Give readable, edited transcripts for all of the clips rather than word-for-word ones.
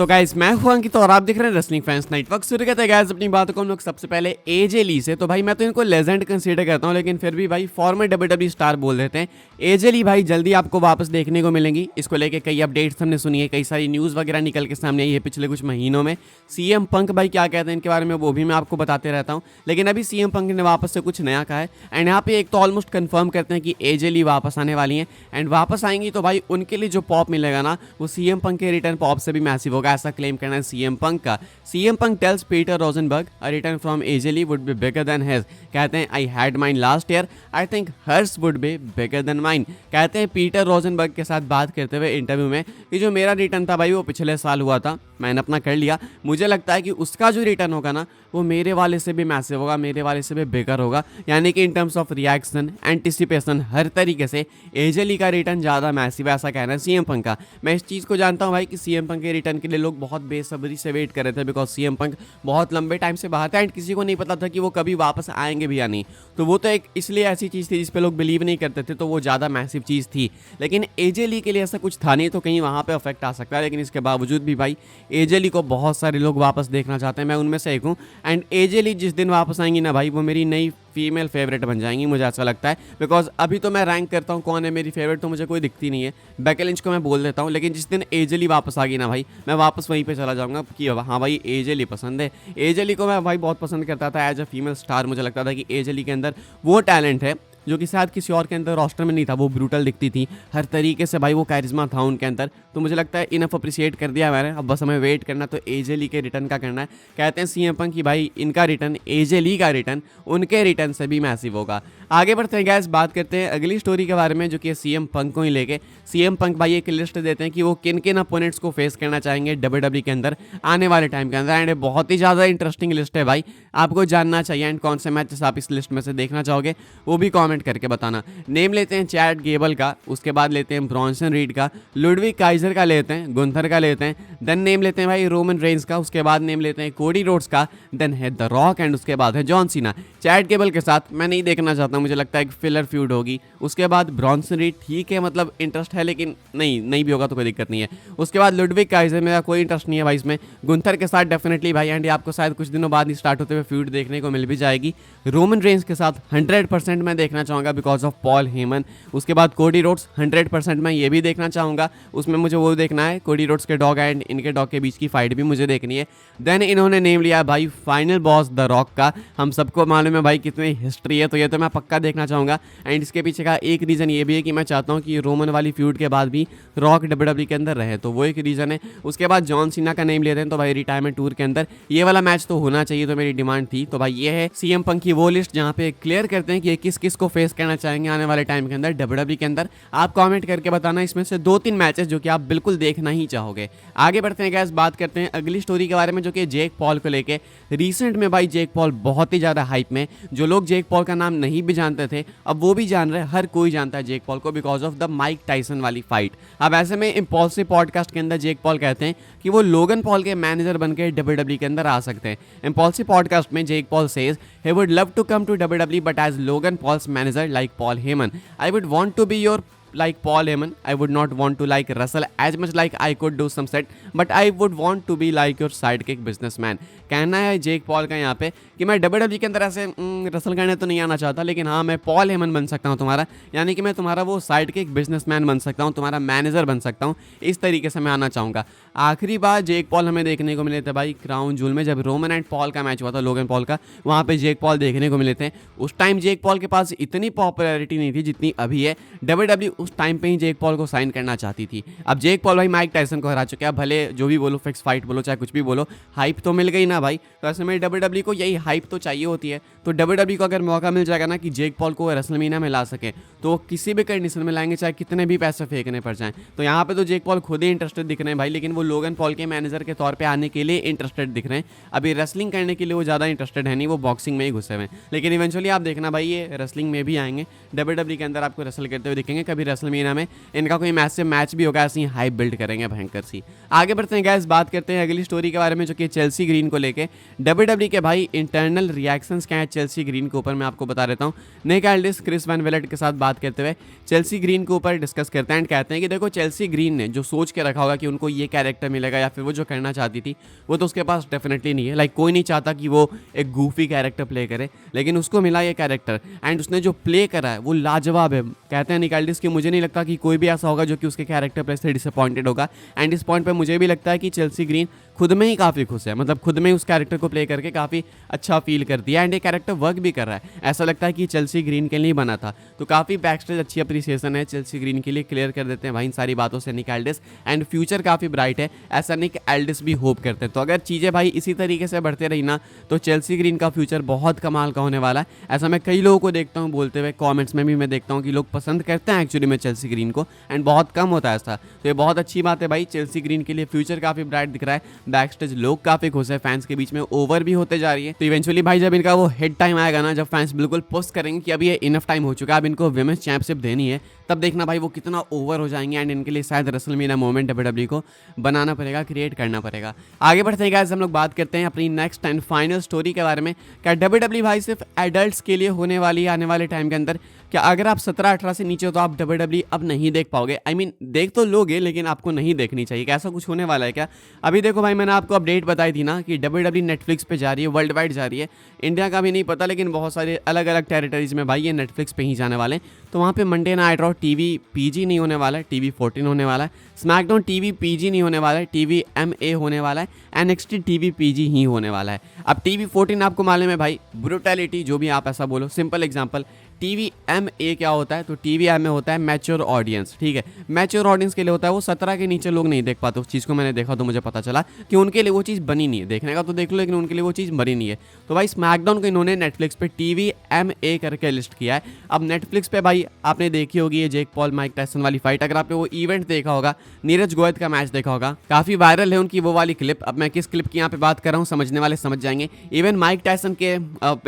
तो गाइस मैं हूं अंकित और आप देख रहे हैं रेसलिंग फैंस नेटवर्क। शुरू करते हैं गाइस अपनी बातों को हम लोग सबसे पहले एजे ली से। तो भाई मैं तो इनको लेजेंड कंसीडर करता हूं, लेकिन फिर भी भाई फॉर्मर डब्ल्यूडब्ल्यू स्टार बोल देते हैं। एजे ली भाई जल्दी आपको वापस देखने को मिलेंगी। इसको लेके कई अपडेट्स हमने सुनी है, कई सारी न्यूज़ वगैरह निकल के सामने आई है पिछले कुछ महीनों में। सीएम पंक भाई क्या कहते हैं इनके बारे में वो भी मैं आपको बताते रहता हूँ, लेकिन अभी सीएम पंक ने वापस से कुछ नया कहा है। एंड यहाँ पे एक तो ऑलमोस्ट कन्फर्म करते हैं कि एजे ली वापस आने वाली हैं। एंड वापस आएंगी तो भाई उनके लिए जो पॉप मिलेगा ना वो सीएम पंक के रिटर्न पॉप से भी मैसिव होगा, ऐसा क्लेम करना है सीएम पंक का। CM Punk tells Peter Rosenberg a return from AJ Lee would be bigger than his. कहते हैं I had mine last year, I think hers would be bigger than mine. कहते हैं Peter Rosenberg के साथ बात करते हुए इंटरव्यू में कि जो मेरा रिटर्न था भाई वो पिछले साल हुआ था, मैंने अपना कर लिया। मुझे लगता है कि उसका जो रिटर्न होगा ना वो मेरे वाले से भी मैसिव होगा, मेरे वाले से भी बिगर होगा। यानी कि in terms of reaction, anticipation, हर तरीके से एजे ली का रिटर्न ज़्यादा मैसिव है, ऐसा कहना है सीएम पंक का। मैं इस चीज़ को जानता हूँ भाई कि सीएम पंक के रिटर्न के लिए लोग बहुत बेसब्री से वेट कर रहे थे, बिकॉज सीएम पंक बहुत लंबे टाइम से बाहर था एंड किसी को नहीं पता था कि वो कभी वापस आएंगे भी या नहीं। तो वो तो एक इसलिए ऐसी चीज़ थी जिस पे लोग बिलीव नहीं करते थे, तो वो ज़्यादा मैसिव चीज़ थी। लेकिन एजे ली के लिए ऐसा कुछ था नहीं, तो कहीं वहाँ पे अफेक्ट आ सकता है। लेकिन इसके बावजूद भी भाई एजे ली को बहुत सारे लोग वापस देखना चाहते हैं, मैं उनमें से एक हूँ। एंड एजे ली जिस दिन वापस आएंगी ना भाई वो मेरी नई फीमेल फेवरेट बन जाएंगी, मुझे ऐसा लगता है। बिकॉज अभी तो मैं रैंक करता हूँ कौन है मेरी फेवरेट, तो मुझे कोई दिखती नहीं है। बेकी लिंच को मैं बोल देता हूँ, लेकिन जिस दिन एजे ली वापस आ गई ना भाई मैं वापस वहीं पे चला जाऊँगा कि हाँ भाई एजे ली पसंद है। एजे ली को मैं भाई बहुत पसंद करता था एज अ फीमेल स्टार। मुझे लगता था कि एजे ली के अंदर वो टैलेंट है जो कि शायद किसी और के अंदर रोस्टर में नहीं था। वो ब्रूटल दिखती थी हर तरीके से भाई, वो कैरिज्मा था उनके अंदर। तो मुझे लगता है इनफ अप्रिशिएट कर दिया मैंने, अब बस हमें वेट करना तो एजे ली के रिटर्न का करना है। कहते हैं सीएम पंक कि भाई इनका रिटर्न, एजे ली का रिटर्न उनके रिटर्न से भी मैसिव होगा। आगे बढ़ते हैं गैस, बात करते हैं अगली स्टोरी के बारे में जो कि सीएम पंक को ही लेके। सीएम पंक भाई एक लिस्ट देते हैं कि वो किन किन अपोनेंट्स को फेस करना चाहेंगे डब्ल्यूडब्ल्यू के अंदर आने वाले टाइम के अंदर। एंड बहुत ही ज़्यादा इंटरेस्टिंग लिस्ट है भाई, आपको जानना चाहिए। एंड कौन से मैचेस आप इस लिस्ट में से देखना चाहोगे वो भी कॉमेंट करके बताना। नेम लेते हैं चैट गेबल का, उसके बाद लेते हैं ब्रॉन्सन रीड का, लुडविग काइजर का लेते हैं, गुंथर का लेते हैं, देन नेम लेते हैं भाई रोमन रेंस का, उसके बाद नेम लेते हैं कोडी रोड्स का, देन है द रॉक एंड उसके बाद है जॉन सीना। चैट गेबल के साथ मैं नहीं देखना चाहता, मुझे लगता है एक फिलर फ्यूड होगी। उसके बाद ब्रॉन्सन रीड ठीक है, मतलब इंटरेस्ट है, लेकिन नहीं भी होगा तो कोई दिक्कत नहीं है। उसके बाद लुडविग काइजर, मेरा कोई इंटरेस्ट नहीं है भाई इसमें। गुंथर के साथ डेफिनेटली भाई, एंड आपको शायद कुछ दिनों बाद ही स्टार्ट होते हुए फ्यूड देखने को मिल भी जाएगी। रोमन रेंस के साथ 100% मैं देखना चाहूँगा बिकॉज ऑफ पॉल हेमन। उसके बाद कोडी रोड्स 100% मैं ये भी देखना चाहूँगा, उसमें मुझे वो देखना है कोडी रोड्स के डॉग एंड इनके डॉग के बीच की फाइट भी मुझे देखनी है। देन इन्होंने नेम लिया भाई फाइनल बॉस द रॉक का। हम सबको मालूम है भाई कितनी हिस्ट्री है, तो ये तो मैं पक्का देखना चाहूँगा। एंड इसके पीछे का एक रीज़न ये भी है कि मैं चाहता हूँ कि रोमन वाली फ्यूड के बाद भी रॉक डब्ल्यूडब्ल्यू के अंदर रहे, तो वो एक रीज़न है। उसके बाद जॉन सीना का नेम लेते हैं, तो भाई रिटायरमेंट टूर के अंदर ये वाला मैच तो होना चाहिए, तो मेरी डिमांड थी। तो भाई ये है सीएम पंक की वो लिस्ट जहाँ पे क्लियर करते हैं कि किस किस को फेस करना चाहेंगे आने वाले टाइम के अंदर डब्ल्यूडब्ल्यू के अंदर। आप कमेंट करके बताना इसमें से 2-3 मैचेस जो कि आप बिल्कुल देखना ही चाहोगे। आगे बढ़ते हैं गैस, बात करते हैं अगली स्टोरी के बारे में जो कि जेक पॉल को लेके। रिसेंट में भाई जेक पॉल बहुत ही ज़्यादा हाइप में, जो लोग जेक पॉल का नाम नहीं भी जानते थे अब वो भी जान रहे हैं, हर कोई जानता है जेक पॉल को because of the Mike Tyson वाली फाइट। अब ऐसे में इम्पल्सिव पॉडकास्ट के अंदर जेक पॉल कहते हैं कि वो लोगन पॉल के मैनेजर बनकर डब्ल्यूडब्ल्यू के अंदर आ सकते हैं। इम्पल्सिव पॉडकास्ट में Jake Paul says he would love to come to WWE but as Logan Paul's manager like Paul Heyman, I would want to be your like Paul Heyman. I would not want to like wrestle as much like I could do some set, but I would want to be like your sidekick businessman. कहना है Jake Paul का यहाँ पे कि मैं WW के अंदर ऐसे रसल करने तो नहीं आना चाहता, लेकिन हाँ मैं पॉल हेमन बन सकता हूँ तुम्हारा, यानी कि मैं तुम्हारा वो साइडकिक बिजनेसमैन बन सकता हूँ, तुम्हारा मैनेजर बन सकता हूँ। इस तरीके से मैं आना चाहूँगा। आखिरी बार जेक पॉल हमें देखने को मिले थे भाई क्राउन जूल में, जब रोमन एंड पॉल का मैच हुआ था, लोगन पॉल का, वहाँ पे जेक पॉल देखने को मिले थे। उस टाइम जेक पॉल के पास इतनी पॉपुलैरिटी नहीं थी जितनी अभी है। डब्ल्यूडब्ल्यू उस टाइम पे ही जेक पॉल को साइन करना चाहती थी। अब जेक पॉल भाई माइक टाइसन को हरा चुके हैं, भले जो भी बोलो, फिक्स फाइट बोलो, चाहे कुछ भी बोलो, हाइप तो मिल गई ना भाई। तो ऐसे में डब्ल्यूडब्ल्यू को यही हाइप तो चाहिए होती है। तो डब्ल्यूडब्ल्यू को अगर मौका मिल जाएगा ना कि जेक पॉल को रेसलमेनिया में ला सके, तो वो किसी भी कंडीशन में लाएंगे, चाहे कितने भी पैसे फेंकने पड़ जाएं। तो यहाँ पे तो जेक पॉल खुद ही इंटरेस्टेड दिख रहे हैं भाई, लेकिन वो लोगन पॉल के मैनेजर के तौर पे आने के लिए इंटरेस्टेड दिख रहे हैं। अभी रेसलिंग करने के लिए वो ज़्यादा इंटरेस्टेड है नहीं, वो बॉक्सिंग में ही घुसे हुए हैं। लेकिन इवेंचुअली आप देखना भाई ये रेसलिंग में भी आएंगे, डब्ल्यूडब्ल्यू के अंदर आपको रेसल करते हुए दिखेंगे। कभी रेसलमेनिया में इनका कोई मैसिव मैच भी होगा, ऐसे ही हाइप बिल्ड करेंगे भयंकर सी। आगे बढ़ते हैं गाइस, बात करते हैं अगली स्टोरी के बारे में जो कि चेल्सी ग्रीन को लेके डब्ल्यूडब्ल्यूई के भाई इंटरनल रिएक्शंस क्या है चेल्सी ग्रीन के ऊपर मैं आपको बता देता हूँ। निक एल्डिस क्रिस वैन वेलेट के साथ बात करते हुए चेल्सी ग्रीन के ऊपर डिस्कस करते हैं एंड कहते हैं कि देखो चेल्सी ग्रीन ने जो सोच के रखा होगा कि उनको ये कैरेक्टर मिलेगा या फिर वो जो करना चाहती थी वो तो उसके पास डेफिनेटली नहीं है। लाइक कोई नहीं चाहता कि वो एक गूफी कैरेक्टर प्ले करे, लेकिन उसको मिला ये कैरेक्टर एंड उसने जो प्ले करा है वो लाजवाब है। कहते हैं निक एल्डिस कि मुझे नहीं लगता कि कोई भी ऐसा होगा जो कि उसके कैरेक्टर प्ले से डिसअपॉइंटेड होगा एंड इस पॉइंट पे मुझे भी लगता है कि चेल्सी ग्रीन खुद में ही काफ़ी खुश है, मतलब खुद में ही उस कैरेक्टर को प्ले करके काफ़ी अच्छा फील करती है एंड ये कैरेक्टर वर्क भी कर रहा है। ऐसा लगता है कि चेल्सी ग्रीन के लिए बना था, तो काफ़ी बैकस्टेज अच्छी अप्रिसिएशन है चेल्सी ग्रीन के लिए। क्लियर कर देते हैं भाई इन सारी बातों से निक एल्डिस एंड फ्यूचर काफ़ी ब्राइट है, ऐसा निक एल्डिस भी होप करते हैं। तो अगर चीज़ें भाई इसी तरीके से बढ़ते रही ना तो चेल्सी ग्रीन का फ्यूचर बहुत कमाल का होने वाला है। ऐसा मैं कई लोगों को देखता हूँ बोलते हुए, कॉमेंट्स में भी मैं देखता हूँ कि लोग पसंद करते हैं एक्चुअली में चेल्सी ग्रीन को एंड बहुत कम होता है ऐसा। तो ये बहुत अच्छी बात है भाई, चेल्सी ग्रीन के लिए फ्यूचर काफ़ी ब्राइट दिख रहा है। बैकस्टेज लोग काफ़ी खुश है, फैंस के बीच में ओवर भी होते जा रही है। तो इवेंचुअली भाई जब इनका वो हिट टाइम आएगा ना, जब फैंस बिल्कुल पोस्ट करेंगे कि अभी ये इनफ टाइम हो चुका है, अब इनको विमेंस चैंपियनशिप देनी है, तब देखना भाई वो कितना ओवर हो जाएंगे एंड इनके लिए शायद रेसलमेनिया मोमेंट डब्ल्यूडब्ल्यूई को बनाना पड़ेगा, क्रिएट करना पड़ेगा। आगे बढ़ते हैं गाइस, हम लोग बात करते हैं अपनी नेक्स्ट एंड फाइनल स्टोरी के बारे में। क्या डब्ल्यूडब्ल्यूई भाई सिर्फ एडल्ट्स के लिए होने वाली है आने वाले टाइम के अंदर? क्या अगर आप 17-18 से नीचे हो तो आप डब्ल्यूडब्ल्यूई अब नहीं देख पाओगे? आई मीन देख तो लोगे लेकिन आपको नहीं देखनी चाहिए, क्या ऐसा कुछ होने वाला है क्या? अभी देखो भाई मैंने आपको अपडेट बताई थी ना कि डब्ल्यूडब्ल्यूई नेटफ्लिक्स पे जा रही है, वर्ल्ड वाइड जा रही है। इंडिया का भी नहीं पता लेकिन बहुत सारे अलग अलग टेरिटरीज में भाई ये नेटफ्लिक्स पे ही जाने वाले हैं। तो वहाँ पे Monday night raw TV PG नहीं होने वाला है, टीवी 14 होने वाला है। स्मैकडाउन टीवी पीजी नहीं होने वाला है, टीवी MA होने वाला है। एनएक्सटी टीवी पीजी ही होने वाला है। अब टीवी 14 आपको मालूम है भाई ब्रूटैलिटी, जो भी आप ऐसा बोलो, सिंपल एग्जांपल। टीवी MA क्या होता है? तो टीवी MA होता है मैच्योर ऑडियंस, ठीक है। मैच्योर ऑडियंस के लिए होता है, वो 17 के नीचे लोग नहीं देख पाते। उस चीज़ को मैंने देखा तो मुझे पता चला कि उनके लिए वो चीज़ बनी नहीं है। देखने का तो देख लो लेकिन उनके लिए वो चीज़ बनी नहीं है। तो भाई स्मैकडाउन को इन्होंने नेटफ्लिक्स पे टीवी MA करके लिस्ट किया है। अब नेटफ्लिक्स पे भाई आपने देखी होगी ये जेक पॉल माइक टायसन वाली फाइट, अगर आपने वो इवेंट देखा होगा, नीरज गोयत का मैच देखा होगा, काफ़ी वायरल है उनकी वो वाली क्लिप। अब मैं किस क्लिप की यहाँ पे बात कर रहा हूँ समझने वाले समझ जाएंगे। इवन माइक टायसन के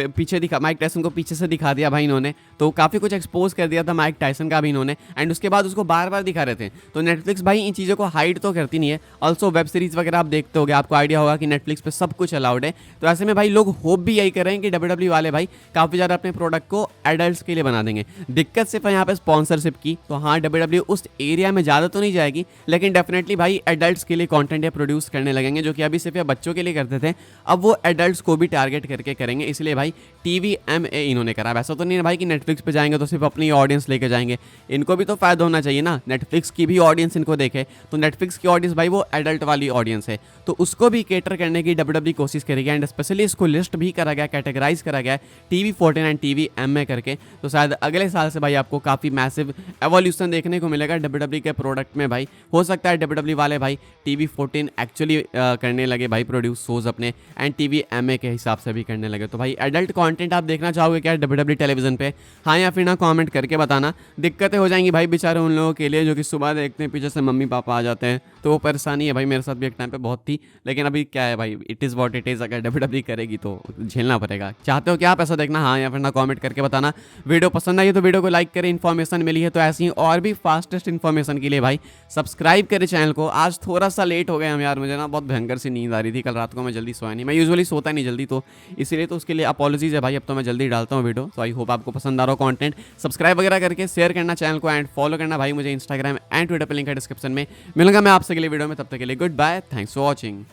पीछे माइक टायसन को पीछे से दिखा दिया भाई इन्होंने, तो काफ़ी कुछ एक्सपोज कर दिया था माइक टायसन का भी इन्होंने एंड उसके बाद उसको बार बार दिखा रहे थे। तो नेटफ्लिक्स भाई इन चीज़ों को हाइड तो करती नहीं है। ऑल्सो वेब सीरीज़ वगैरह आप देखते होगे, आपको आइडिया होगा कि नेटफ्लिक्स पे सब कुछ अलाउड है। तो ऐसे में भाई लोग होप भी यही कर रहे हैं कि डब्ल्यूडब्ल्यूई वाले भाई काफ़ी ज़्यादा अपने प्रोडक्ट को एडल्ट्स के लिए बना देंगे। दिक्कत सिर्फ यहाँ पे स्पॉन्सरशिप की, तो हाँ डब्ल्यूडब्ल्यूई उस एरिया में ज़्यादा तो नहीं जाएगी लेकिन डेफिनेटली भाई एडल्ट्स के लिए कॉन्टेंट प्रोड्यूस करने लगेंगे, जो कि अभी सिर्फ बच्चों के लिए करते थे, अब वो एडल्ट्स को भी टारगेट करके करेंगे। इसलिए भाई टीवी MA इन्होंने करा। वैसा तो नहीं है भाई कि नेटफ्लिक्स पे जाएंगे तो सिर्फ अपनी ऑडियंस लेके जाएंगे, इनको भी तो फायदा होना चाहिए ना। नेटफ्लिक्स की भी ऑडियंस इनको देखे, तो नेटफ्लिक्स की ऑडियंस भाई वो एडल्ट वाली ऑडियंस है, तो उसको भी केटर करने की डब्ल्यूडब्ल्यूई कोशिश करेगी एंड स्पेशली इसको लिस्ट भी करा गया, कैटेगराइज करा गया टीवी 14 एंड टीवी MA करके। तो शायद अगले साल से भाई आपको काफ़ी मैसिव एवोल्यूशन देखने को मिलेगा डब्ल्यूडब्ल्यूई के प्रोडक्ट में भाई। हो सकता है डब्ल्यूडब्ल्यूई वाले भाई टीवी 14 एक्चुअली करने लगे भाई प्रोड्यूस शोज अपने एंड टीवी MA के हिसाब से भी करने लगे। तो भाई एडल्ट कंटेंट आप देखना चाहोगे क्या डब्ल्यूडब्ल्यूई टेलीविजन पे? हाँ या फिर ना कमेंट करके बताना। दिक्कतें हो जाएंगी भाई बेचारे उन लोगों के लिए जो कि सुबह देखते हैं पीछे से मम्मी पापा आ जाते हैं, तो वो परेशानी है भाई। मेरे साथ भी एक टाइम पे बहुत थी, लेकिन अभी क्या है भाई, it is what it is. अगर डब्ल्यूडब्ल्यूई करेगी तो झेलना पड़ेगा। चाहते हो क्या आप ऐसा देखना? हाँ या फिर ना कमेंट करके बताना। वीडियो पसंद आई तो वीडियो को लाइक करें, इन्फॉर्मेशन मिली है तो ऐसी और भी फास्टेस्ट इन्फॉर्मेशन के लिए भाई सब्सक्राइब करें चैनल को। आज थोड़ा सा लेट हो गए हम यार, मुझे ना बहुत भयंकर सी नींद आ रही थी कल रात को, मैं जल्दी सोया नहीं। मैं यूजुअली सोता नहीं जल्दी, तो इसीलिए तो उसके लिए अपॉलॉजीज है भाई। अब तो मैं जल्दी डालता हूँ वीडियो, तो आई होप आपको पसंद आ रहा हो कंटेंट। सब्सक्राइब वगैरह करके शेयर करना चैनल को एंड फॉलो करना भाई मुझे इंस्टाग्राम एंड ट्विटर पर, लिंक है डिस्क्रिप्शन में। मिलूंगा मैं आपसे अगले वीडियो में, तब तक के लिए goodbye, thanks for watching.